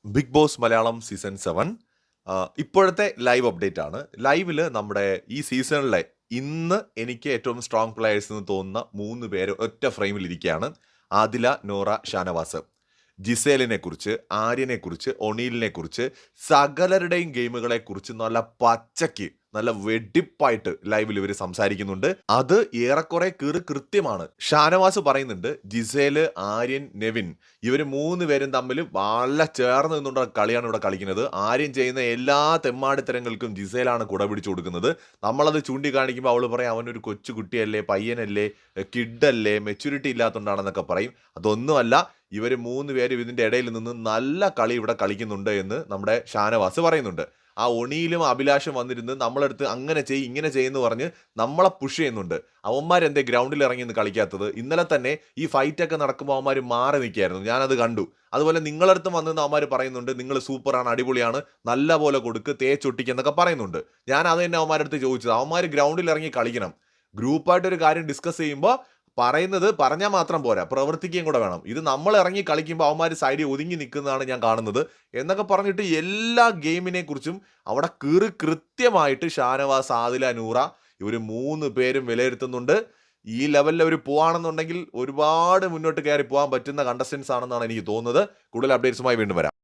Big boss Malayalam season 7 ഇപ്പോഴത്തെ live update ആണ്. ലൈവില് നമ്മുടെ ഈ സീസണിലെ ഇന്ന് എനിക്ക് ഏറ്റവും സ്ട്രോങ് പ്ലെയേഴ്സ് എന്ന് തോന്നുന്ന 3 പേര് ഒറ്റ ഫ്രെയിമിൽ ഇരിക്കുകയാണ്. ആദില, നോറ, ഷാനവാസ്. ജിസേലിനെ കുറിച്ച്, ആര്യനെ കുറിച്ച്, ഒണീലിനെ കുറിച്ച്, സകലരുടെയും ഗെയിമുകളെ കുറിച്ച് നല്ല പച്ചയ്ക്ക് നല്ല വെടിപ്പായിട്ട് ലൈവിൽ ഇവർ സംസാരിക്കുന്നുണ്ട്. അത് ഏറെക്കുറെ കൃത്യമാണ്. ഷാനവാസ് പറയുന്നുണ്ട് ജിസേല്, ആര്യൻ, നെവിൻ ഇവർ 3 പേരും തമ്മിൽ വളരെ ചേർന്ന് നിന്നുള്ള കളിയാണ് ഇവിടെ കളിക്കുന്നത്. ആര്യൻ ചെയ്യുന്ന എല്ലാ തെമ്മാടിത്തരങ്ങൾക്കും ജിസേലാണ് കുട പിടിച്ചു കൊടുക്കുന്നത്. നമ്മളത് ചൂണ്ടിക്കാണിക്കുമ്പോൾ അവൾ പറയും അവനൊരു കൊച്ചു കുട്ടിയല്ലേ, പയ്യനല്ലേ, കിഡല്ലേ, മെച്യൂരിറ്റി ഇല്ലാത്തതുകൊണ്ടാണെന്നൊക്കെ പറയും. അതൊന്നുമല്ല, ഇവർ 3 പേരും ഇതിന്റെ ഇടയിൽ നിന്ന് നല്ല കളി ഇവിടെ കളിക്കുന്നുണ്ട് എന്ന് നമ്മുടെ ഷാനവാസ് പറയുന്നുണ്ട്. ആ ഒണിയിലും അഭിലാഷും വന്നിരുന്ന് നമ്മളെടുത്ത് അങ്ങനെ ചെയ്യും ഇങ്ങനെ ചെയ്യുമെന്ന് പറഞ്ഞ് നമ്മളെ പുഷ് ചെയ്യുന്നുണ്ട്. അവന്മാരെന്തേ ഗ്രൗണ്ടിൽ ഇറങ്ങി നിന്ന് കളിക്കാത്തത്? ഇന്നലെ തന്നെ ഈ ഫൈറ്റ് ഒക്കെ നടക്കുമ്പോൾ അവന്മാർ മാറി നിൽക്കുകയായിരുന്നു, ഞാനത് കണ്ടു. അതുപോലെ നിങ്ങളടുത്തും വന്ന് അവന്മാർ പറയുന്നുണ്ട് നിങ്ങൾ സൂപ്പറാണ്, അടിപൊളിയാണ്, നല്ല പോലെ കൊടുക്ക്, തേച്ചൊട്ടിക്കെന്നൊക്കെ പറയുന്നുണ്ട്. ഞാൻ അത് തന്നെ അവന്മാരടുത്ത് ചോദിച്ചത്, അവന്മാർ ഗ്രൗണ്ടിൽ ഇറങ്ങി കളിക്കണം. ഗ്രൂപ്പായിട്ടൊരു കാര്യം ഡിസ്കസ് ചെയ്യുമ്പോൾ പറയുന്നത് പറഞ്ഞാൽ മാത്രം പോരാ, പ്രവർത്തിക്കുകയും കൂടെ വേണം. ഇത് നമ്മൾ ഇറങ്ങി കളിക്കുമ്പോൾ അവന്മാർ സൈഡിൽ ഒതുങ്ങി നിൽക്കുന്നതാണ് ഞാൻ കാണുന്നത് എന്നൊക്കെ പറഞ്ഞിട്ട് എല്ലാ ഗെയിമിനെ കുറിച്ചും അവിടെ കൃത്യമായിട്ട് ഷാനവാസ്, ആദില, നൂറ ഇവർ 3 പേരും വിലയിരുത്തുന്നുണ്ട്. ഈ ലെവലിൽ അവർ പോവാണെന്നുണ്ടെങ്കിൽ ഒരുപാട് മുന്നോട്ട് കയറി പോകാൻ പറ്റുന്ന കണ്ടസ്റ്റൻസ് ആണെന്നാണ് എനിക്ക് തോന്നുന്നത്. കൂടുതൽ അപ്ഡേറ്റ്സുമായി വീണ്ടും വരാം.